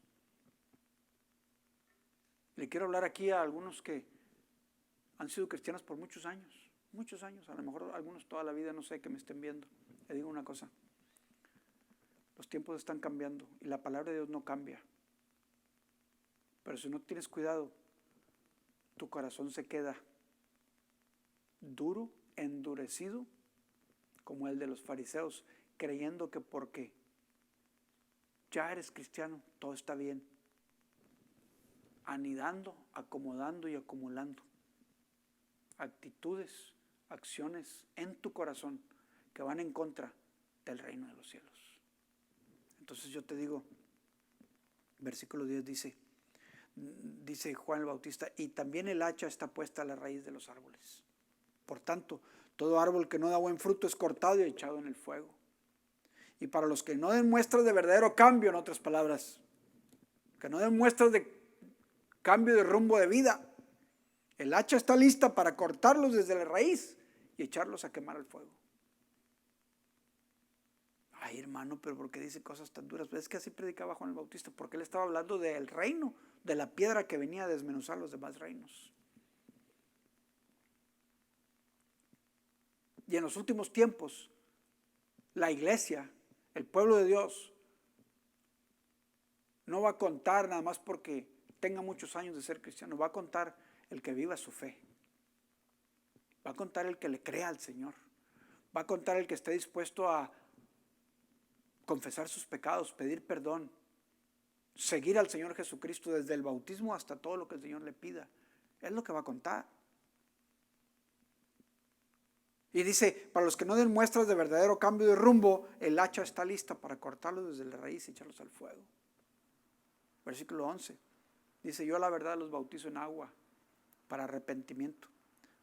Le quiero hablar aquí a algunos que han sido cristianos por muchos años, a lo mejor algunos toda la vida, no sé, que me estén viendo. Le digo una cosa, los tiempos están cambiando y la palabra de Dios no cambia. Pero si no tienes cuidado, tu corazón se queda duro, endurecido, como el de los fariseos, creyendo que porque ya eres cristiano, todo está bien. Anidando, acomodando y acumulando actitudes, acciones en tu corazón que van en contra del reino de los cielos. Entonces yo te digo, versículo 10 dice Juan el Bautista, y también el hacha está puesta a la raíz de los árboles. Por tanto, todo árbol que no da buen fruto es cortado y echado en el fuego. Y para los que no den muestras de verdadero cambio, en otras palabras, que no den muestras de cambio de rumbo de vida, el hacha está lista para cortarlos desde la raíz y echarlos a quemar al fuego. Ay, hermano, pero ¿por qué dice cosas tan duras? Es que así predicaba Juan el Bautista, porque él estaba hablando del reino, de la piedra que venía a desmenuzar los demás reinos. Y en los últimos tiempos, la iglesia, el pueblo de Dios, no va a contar nada más porque tenga muchos años de ser cristiano, va a contar el que viva su fe. Va a contar el que le crea al Señor. Va a contar el que esté dispuesto a confesar sus pecados, pedir perdón, seguir al Señor Jesucristo desde el bautismo hasta todo lo que el Señor le pida. Es lo que va a contar. Y dice, para los que no den muestras de verdadero cambio de rumbo, el hacha está lista para cortarlos desde la raíz y echarlos al fuego. Versículo 11. Dice, yo la verdad los bautizo en agua para arrepentimiento,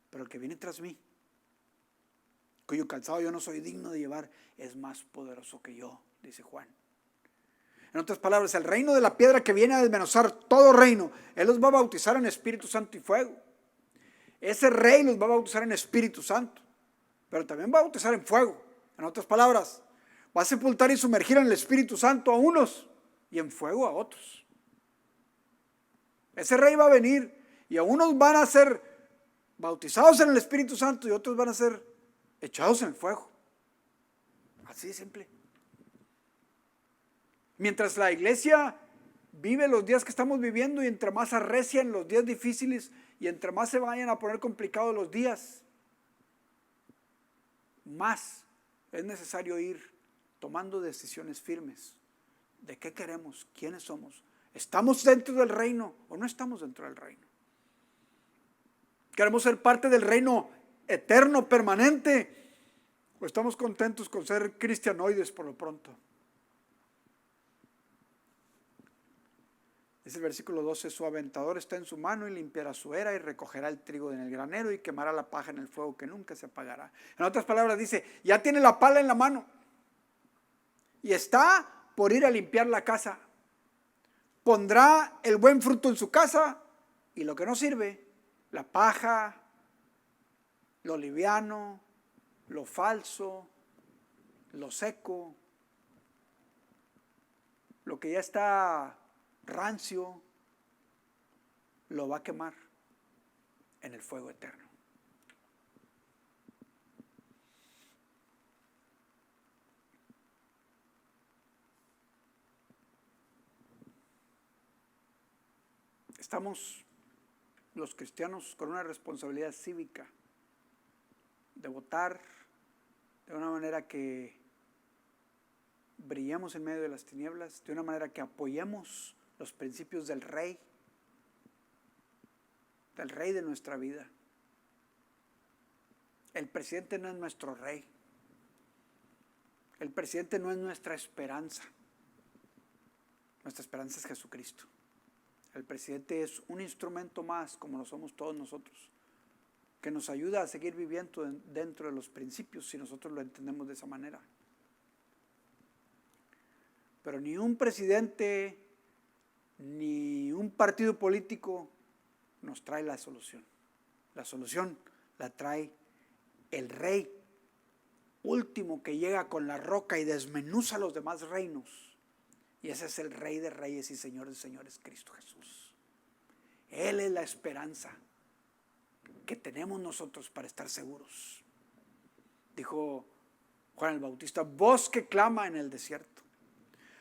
pero el que viene tras mí, cuyo calzado yo no soy digno de llevar, es más poderoso que yo, dice Juan. En otras palabras, el reino de la piedra que viene a desmenuzar todo reino, Él los va a bautizar en Espíritu Santo y fuego. Ese rey los va a bautizar en Espíritu Santo, pero también va a bautizar en fuego. En otras palabras, va a sepultar y sumergir en el Espíritu Santo a unos y en fuego a otros. Ese rey va a venir y a unos van a ser bautizados en el Espíritu Santo y otros van a ser echados en el fuego. Así de simple. Mientras la iglesia vive los días que estamos viviendo y entre más arrecian los días difíciles y entre más se vayan a poner complicados los días, más es necesario ir tomando decisiones firmes de qué queremos, quiénes somos. ¿Estamos dentro del reino o no estamos dentro del reino? ¿Queremos ser parte del reino eterno, permanente? ¿O estamos contentos con ser cristianoides por lo pronto? Dice el versículo 12, su aventador está en su mano y limpiará su era y recogerá el trigo en el granero y quemará la paja en el fuego que nunca se apagará. En otras palabras dice, ya tiene la pala en la mano y está por ir a limpiar la casa. Pondrá el buen fruto en su casa y lo que no sirve, la paja, lo liviano, lo falso, lo seco, lo que ya está rancio, lo va a quemar en el fuego eterno. Estamos los cristianos con una responsabilidad cívica de votar de una manera que brillemos en medio de las tinieblas, de una manera que apoyemos los principios del rey de nuestra vida. El presidente no es nuestro rey. El presidente no es nuestra esperanza. Nuestra esperanza es Jesucristo. El presidente es un instrumento más, como lo somos todos nosotros, que nos ayuda a seguir viviendo dentro de los principios si nosotros lo entendemos de esa manera. Pero ni un presidente ni un partido político nos trae la solución. La solución la trae el rey último que llega con la roca y desmenuza los demás reinos. Y ese es el Rey de Reyes y Señor de Señores, Cristo Jesús. Él es la esperanza que tenemos nosotros para estar seguros. Dijo Juan el Bautista, voz que clama en el desierto.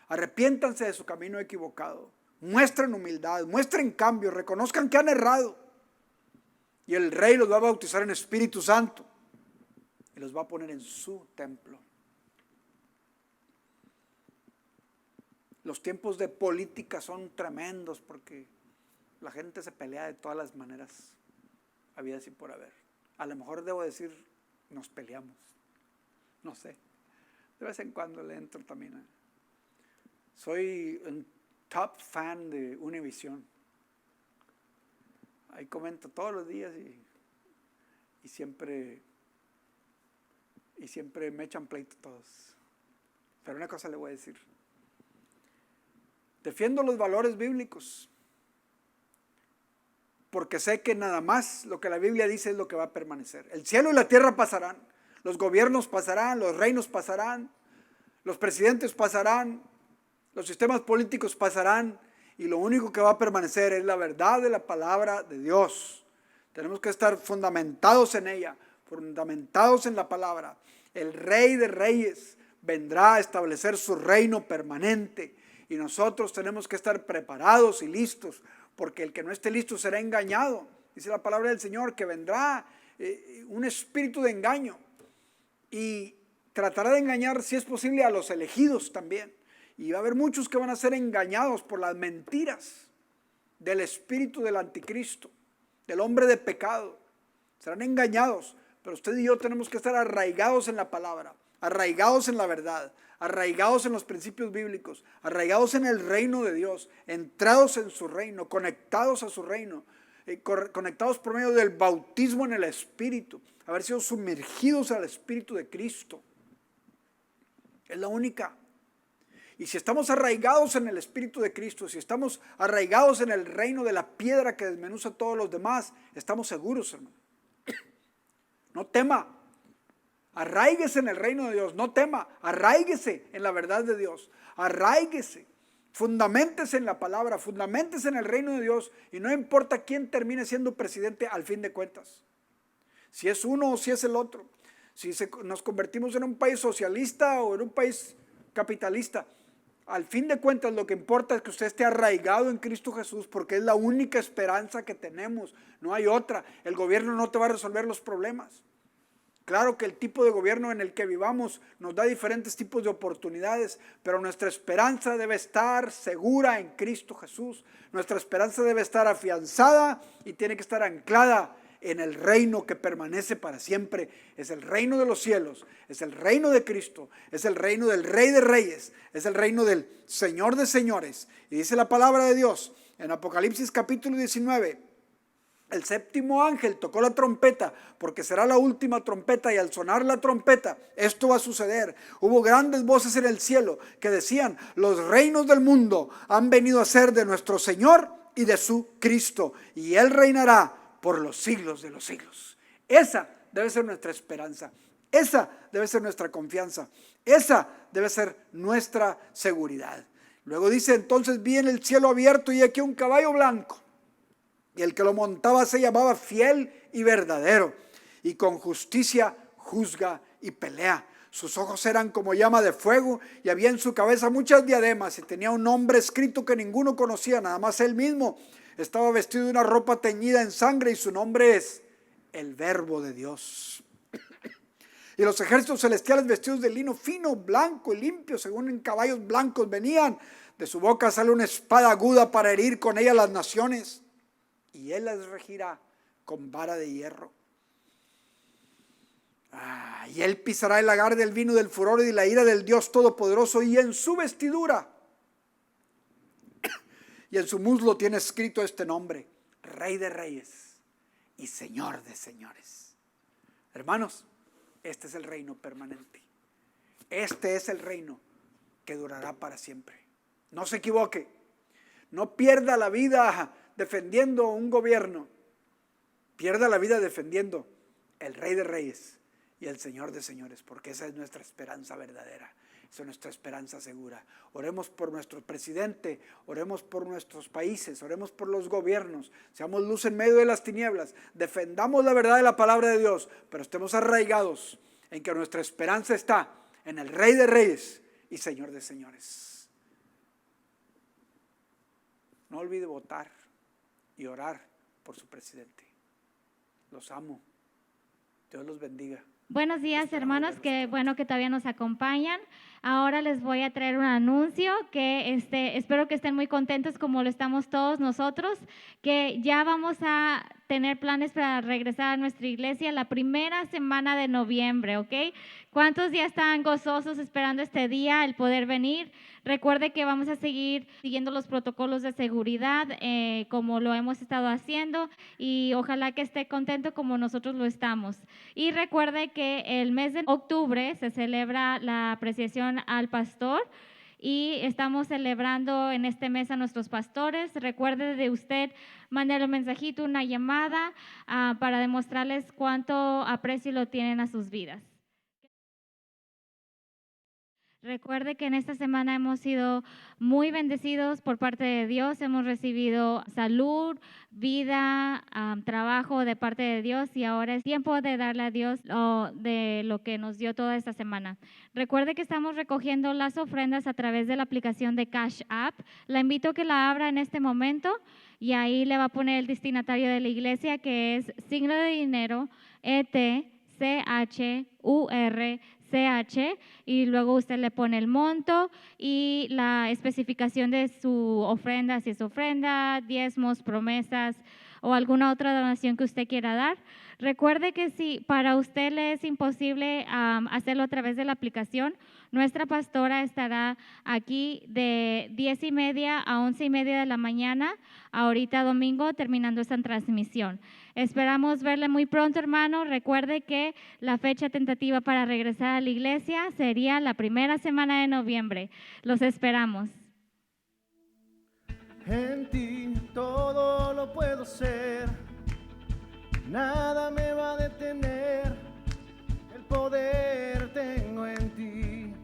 Arrepiéntanse de su camino equivocado. Muestren humildad, muestren cambio, reconozcan que han errado. Y el Rey los va a bautizar en Espíritu Santo y los va a poner en su templo. Los tiempos de política son tremendos porque la gente se pelea de todas las maneras habidas y por haber. A lo mejor debo decir, nos peleamos. No sé. De vez en cuando le entro también. Soy un top fan de Univision. Ahí comento todos los días y siempre me echan pleito todos. Pero una cosa le voy a decir. Defiendo los valores bíblicos porque sé que nada más lo que la Biblia dice es lo que va a permanecer. El cielo y la tierra pasarán, los gobiernos pasarán, los reinos pasarán, los presidentes pasarán, los sistemas políticos pasarán y lo único que va a permanecer es la verdad de la palabra de Dios. Tenemos que estar fundamentados en ella, fundamentados en la palabra. El Rey de Reyes vendrá a establecer su reino permanente Y nosotros tenemos que estar preparados y listos, porque el que no esté listo será engañado. Dice la palabra del Señor que vendrá un espíritu de engaño y tratará de engañar, si es posible, a los elegidos también. Y va a haber muchos que van a ser engañados por las mentiras del espíritu del anticristo, del hombre de pecado. Serán engañados, pero usted y yo tenemos que estar arraigados en la palabra, arraigados en la verdad, arraigados en los principios bíblicos, arraigados en el reino de Dios, entrados en su reino, conectados a su reino, conectados por medio del bautismo en el Espíritu, haber sido sumergidos al Espíritu de Cristo. Es la única. Y si estamos arraigados en el Espíritu de Cristo, si estamos arraigados en el reino de la piedra que desmenuza a todos los demás, estamos seguros, hermano. No tema. Arráiguese en el reino de Dios, no tema, arráiguese en la verdad de Dios, arráiguese, fundaméntese en la palabra, fundaméntese en el reino de Dios y no importa quién termine siendo presidente al fin de cuentas, si es uno o si es el otro, si nos convertimos en un país socialista o en un país capitalista, al fin de cuentas lo que importa es que usted esté arraigado en Cristo Jesús porque es la única esperanza que tenemos, no hay otra. El gobierno no te va a resolver los problemas. Claro que el tipo de gobierno en el que vivamos nos da diferentes tipos de oportunidades, pero nuestra esperanza debe estar segura en Cristo Jesús. Nuestra esperanza debe estar afianzada y tiene que estar anclada en el reino que permanece para siempre. Es el reino de los cielos, es el reino de Cristo, es el reino del Rey de Reyes, es el reino del Señor de Señores. Y dice la palabra de Dios en Apocalipsis capítulo 19, el séptimo ángel tocó la trompeta, porque será la última trompeta, y al sonar la trompeta, esto va a suceder. Hubo grandes voces en el cielo que decían: los reinos del mundo han venido a ser de nuestro Señor y de su Cristo, y Él reinará por los siglos de los siglos. Esa debe ser nuestra esperanza, esa debe ser nuestra confianza, esa debe ser nuestra seguridad. Luego dice: entonces vi en el cielo abierto y aquí un caballo blanco, y el que lo montaba se llamaba Fiel y Verdadero, y con justicia juzga y pelea. Sus ojos eran como llama de fuego, y había en su cabeza muchas diademas, y tenía un nombre escrito que ninguno conocía, nada más él mismo. Estaba vestido de una ropa teñida en sangre, y su nombre es el Verbo de Dios. Y los ejércitos celestiales, vestidos de lino fino, blanco y limpio, según en caballos blancos venían. De su boca sale una espada aguda para herir con ella las naciones, y Él las regirá con vara de hierro. Y Él pisará el lagar del vino del furor y de la ira del Dios Todopoderoso, y en su vestidura y en su muslo tiene escrito este nombre: Rey de Reyes y Señor de Señores. Hermanos, este es el reino permanente. Este es el reino que durará para siempre. No se equivoque. No pierda la vida defendiendo un gobierno. Pierda la vida defendiendo el Rey de Reyes y el Señor de Señores, porque esa es nuestra esperanza verdadera, esa es nuestra esperanza segura. Oremos por nuestro presidente, oremos por nuestros países, oremos por los gobiernos, seamos luz en medio de las tinieblas, defendamos la verdad de la palabra de Dios, pero estemos arraigados en que nuestra esperanza está en el Rey de Reyes y Señor de Señores. No olvide votar y orar por su presidente. Los amo. Dios los bendiga. Buenos días, hermanos, qué bueno que todavía nos acompañan. Ahora les voy a traer un anuncio que espero que estén muy contentos como lo estamos todos nosotros, que ya vamos a tener planes para regresar a nuestra iglesia la primera semana de noviembre, ¿ok? ¿Cuántos ya están gozosos esperando este día, el poder venir? Recuerde que vamos a seguir siguiendo los protocolos de seguridad como lo hemos estado haciendo, y ojalá que esté contento como nosotros lo estamos. Y recuerde que el mes de octubre se celebra la apreciación al pastor, y estamos celebrando en este mes a nuestros pastores. Recuerde de usted mandar un mensajito, una llamada para demostrarles cuánto aprecio lo tienen a sus vidas. Recuerde que en esta semana hemos sido muy bendecidos por parte de Dios, hemos recibido salud, vida, trabajo de parte de Dios y ahora es tiempo de darle a Dios de lo que nos dio toda esta semana. Recuerde que estamos recogiendo las ofrendas a través de la aplicación de Cash App. La invito a que la abra en este momento y ahí le va a poner el destinatario de la iglesia, que es signo de dinero ETCHURCH, y luego usted le pone el monto y la especificación de su ofrenda, si es ofrenda, diezmos, promesas o alguna otra donación que usted quiera dar. Recuerde que si para usted le es imposible hacerlo a través de la aplicación, nuestra pastora estará aquí de 10:30 a 11:30 de la mañana, ahorita domingo, terminando esta transmisión. Esperamos verle muy pronto, hermano. Recuerde que la fecha tentativa para regresar a la iglesia sería la primera semana de noviembre. Los esperamos. En ti todo lo puedo ser, nada me va a detener, el poder tengo en ti,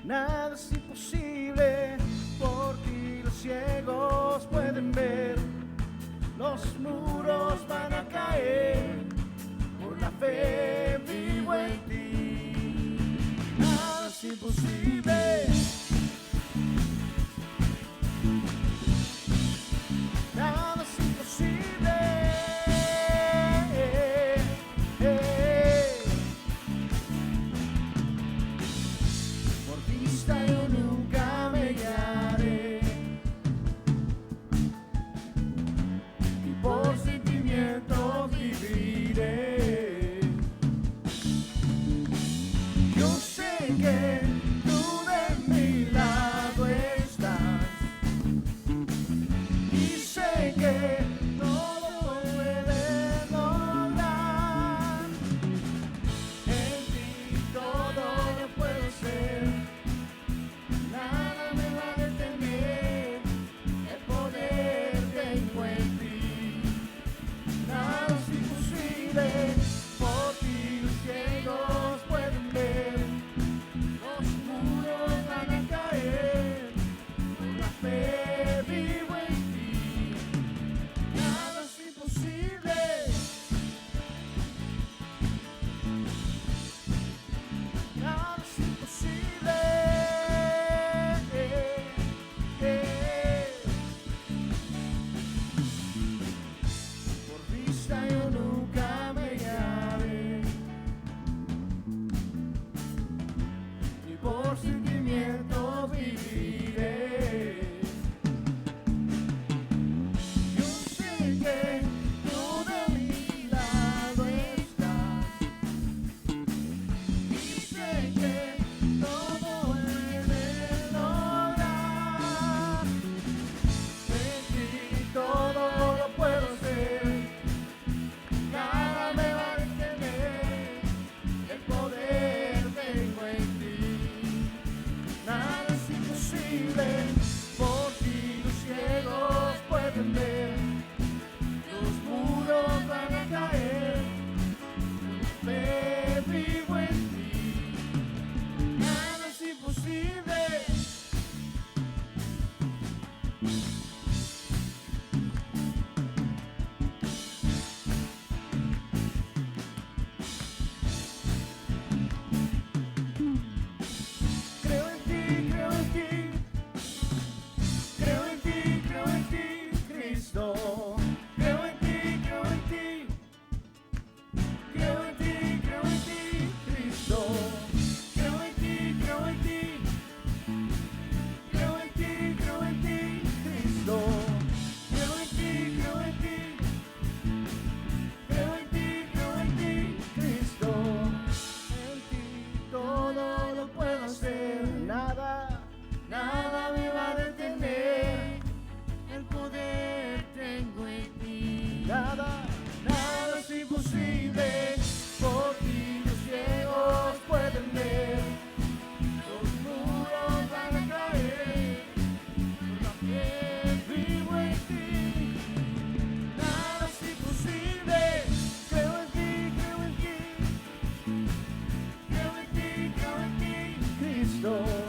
nada es imposible, por ti los ciegos pueden ver, los muros van a caer, por la fe vivo en ti, nada es imposible. Nada es imposible. Por vista yo nunca me guiaré, y por si No